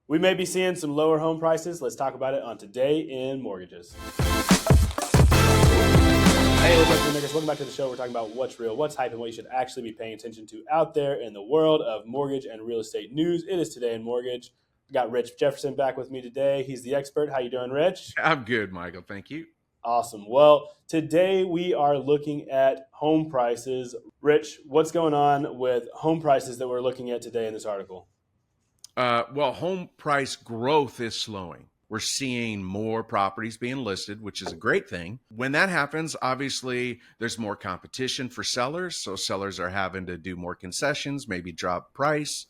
We may be seeing some lower home prices. Let's talk about it on Today in Mortgages. Hey, what's up, Greenmakers? Welcome back to the show. We're talking about what's real, what's hype, and what you should actually be paying attention to out there in the world of mortgage and real estate news. It is Today in Mortgage. We got Rich Jefferson back with me today. He's the expert. How you doing, Rich? I'm good, Michael. Thank you. Awesome. Well, today we are looking at home prices. Rich, what's going on with home prices that we're looking at today in this article? Well, home price growth is slowing. We're seeing more properties being listed, which is a great thing. When that happens, obviously, there's more competition for sellers. So sellers are having to do more concessions, maybe drop price.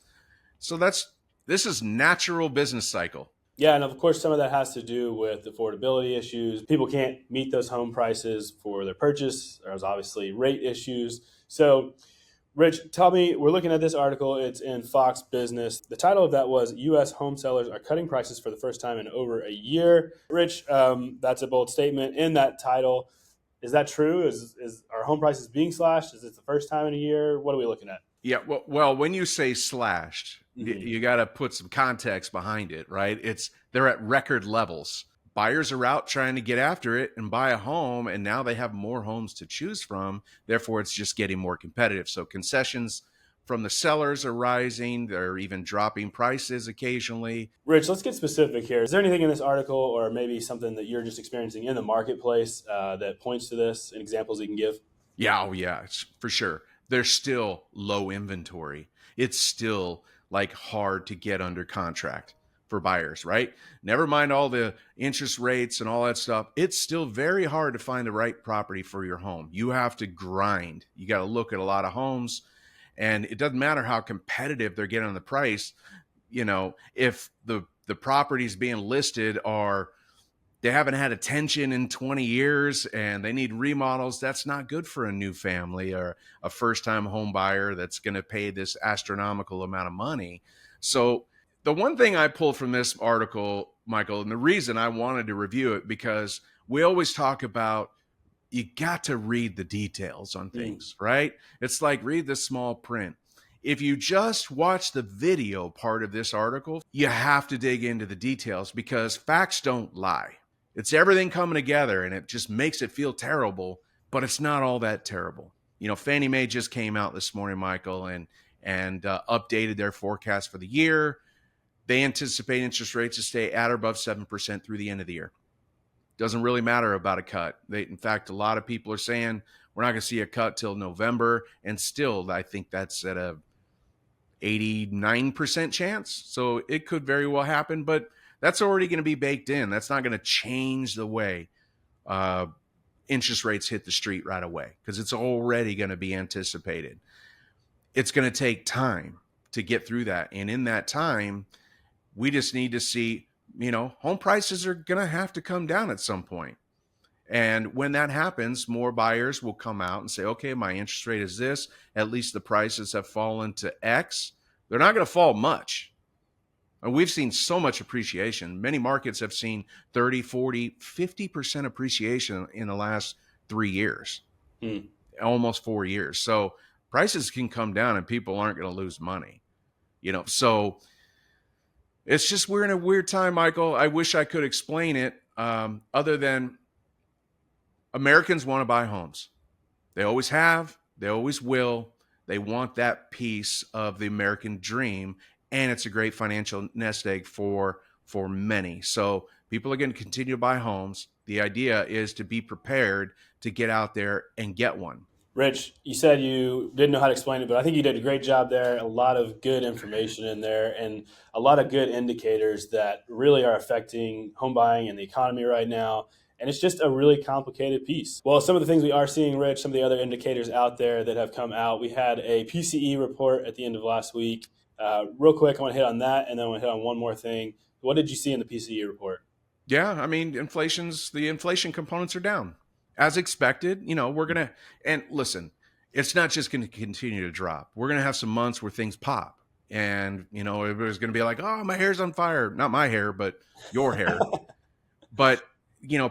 So this is natural business cycle. Yeah, and of course, some of that has to do with affordability issues. People can't meet those home prices for their purchase. There's obviously rate issues. So, Rich, tell me, we're looking at this article. It's in Fox Business. The title of that was U.S. Home Sellers Are Cutting Prices for the First Time in Over a Year. Rich, that's a bold statement in that title. Is that true? Are home prices being slashed? Is it the first time in a year? What are we looking at? Yeah, well, when you say slashed, Mm-hmm. you got to put some context behind it, right? They're at record levels. Buyers are out trying to get after it and buy a home, and now they have more homes to choose from. Therefore, it's just getting more competitive. So concessions from the sellers are rising. They're even dropping prices occasionally. Rich, let's get specific here. Is there anything in this article or maybe something that you're just experiencing in the marketplace that points to this and examples you can give? Yeah, oh yeah, for sure. There's still low inventory. It's still like hard to get under contract for buyers, right? Never mind all the interest rates and all that stuff. It's still very hard to find the right property for your home. You have to grind. You got to look at a lot of homes, and it doesn't matter how competitive they're getting on the price. If the properties being listed they haven't had attention in 20 years and they need remodels, that's not good for a new family or a first-time home buyer that's going to pay this astronomical amount of money. So the one thing I pulled from this article, Michael, and the reason I wanted to review it, because we always talk about you got to read the details on things, right? It's like read the small print. If you just watch the video part of this article, you have to dig into the details because facts don't lie. It's everything coming together, and it just makes it feel terrible, but it's not all that terrible. Fannie Mae just came out this morning, Michael, and updated their forecast for the year. They anticipate interest rates to stay at or above 7% through the end of the year. Doesn't really matter about a cut. In fact, a lot of people are saying we're not going to see a cut till November, and still, I think that's at a 89% chance. So it could very well happen, but that's already going to be baked in. That's not going to change the way interest rates hit the street right away because it's already going to be anticipated. It's going to take time to get through that. And in that time, we just need to see, home prices are going to have to come down at some point. And when that happens, more buyers will come out and say, okay, my interest rate is this. At least the prices have fallen to X. They're not going to fall much. And we've seen so much appreciation. Many markets have seen 30, 40, 50% appreciation in the last 3 years, almost 4 years. So prices can come down and people aren't going to lose money. So it's just we're in a weird time, Michael. I wish I could explain it other than Americans want to buy homes. They always have. They always will. They want that piece of the American dream, and it's a great financial nest egg for many. So people are going to continue to buy homes. The idea is to be prepared to get out there and get one. Rich, you said you didn't know how to explain it, but I think you did a great job there. A lot of good information in there and a lot of good indicators that really are affecting home buying and the economy right now. And it's just a really complicated piece. Well, some of the things we are seeing, Rich, some of the other indicators out there that have come out, we had a PCE report at the end of last week. Real quick, I want to hit on that, and then I want to hit on one more thing. What did you see in the PCE report? Yeah, I mean, the inflation components are down. As expected, and listen, it's not just going to continue to drop. We're going to have some months where things pop. And, everybody's going to be like, oh, my hair's on fire. Not my hair, but your hair. But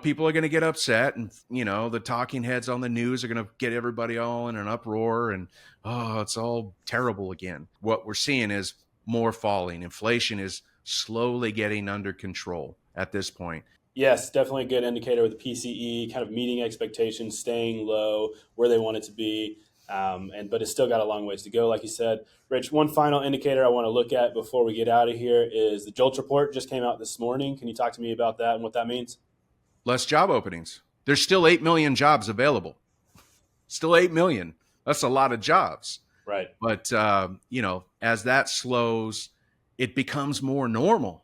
people are going to get upset, and, the talking heads on the news are going to get everybody all in an uproar, and, oh, it's all terrible again. What we're seeing is more falling. Inflation is slowly getting under control at this point. Yes, definitely a good indicator with the PCE, kind of meeting expectations, staying low where they want it to be. But it's still got a long ways to go, like you said. Rich, one final indicator I want to look at before we get out of here is the JOLTS report just came out this morning. Can you talk to me about that and what that means? Less job openings. There's still 8 million jobs available. Still 8 million. That's a lot of jobs. Right. But, as that slows, it becomes more normal.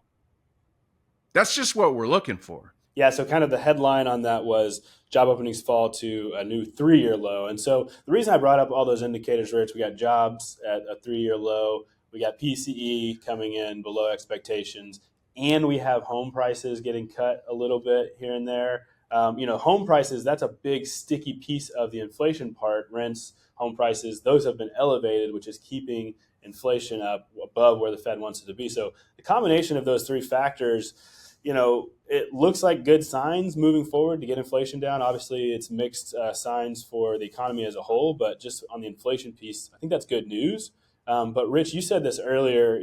That's just what we're looking for. Yeah, so kind of the headline on that was job openings fall to a new 3-year low. And so the reason I brought up all those indicators, Rich, we got jobs at a 3-year low, we got PCE coming in below expectations, and we have home prices getting cut a little bit here and there. Home prices, that's a big sticky piece of the inflation part. Rents, home prices, those have been elevated, which is keeping inflation up above where the Fed wants it to be. So the combination of those three factors, it looks like good signs moving forward to get inflation down. Obviously, it's mixed signs for the economy as a whole, but just on the inflation piece, I think that's good news. But Rich, you said this earlier,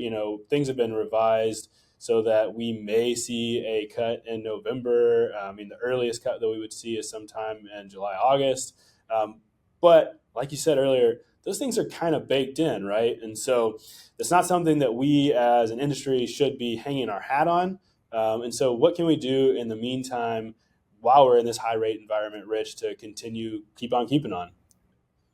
things have been revised so that we may see a cut in November. The earliest cut that we would see is sometime in July, August. But like you said earlier, those things are kind of baked in, right? And so it's not something that we as an industry should be hanging our hat on. And so what can we do in the meantime while we're in this high rate environment, Rich, to keep on keeping on?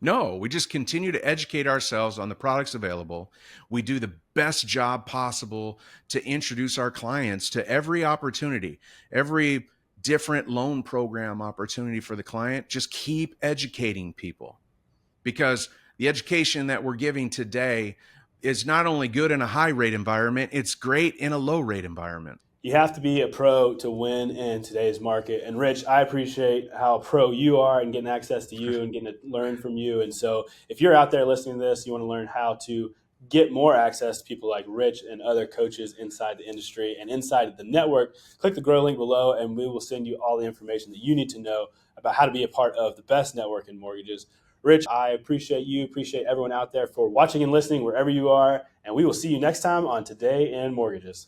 No, we just continue to educate ourselves on the products available. We do the best job possible to introduce our clients to every opportunity, every different loan program opportunity for the client. Just keep educating people, because the education that we're giving today is not only good in a high rate environment, it's great in a low rate environment. You have to be a pro to win in today's market. And Rich, I appreciate how pro you are and getting access to you and getting to learn from you. And so if you're out there listening to this, you want to learn how to get more access to people like Rich and other coaches inside the industry and inside the network, click the Grow link below and we will send you all the information that you need to know about how to be a part of the best network in mortgages. Rich, I appreciate you, appreciate everyone out there for watching and listening wherever you are. And we will see you next time on Today in Mortgages.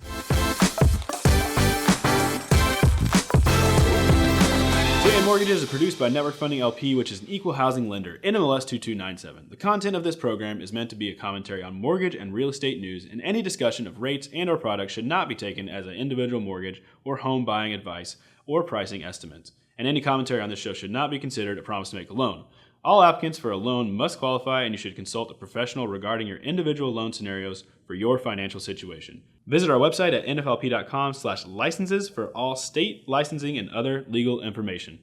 Today in Mortgages is produced by Network Funding LP, which is an equal housing lender, NMLS 2297. The content of this program is meant to be a commentary on mortgage and real estate news, and any discussion of rates and or products should not be taken as an individual mortgage or home buying advice or pricing estimates. And any commentary on this show should not be considered a promise to make a loan. All applicants for a loan must qualify, and you should consult a professional regarding your individual loan scenarios for your financial situation. Visit our website at nflp.com/licenses for all state licensing and other legal information.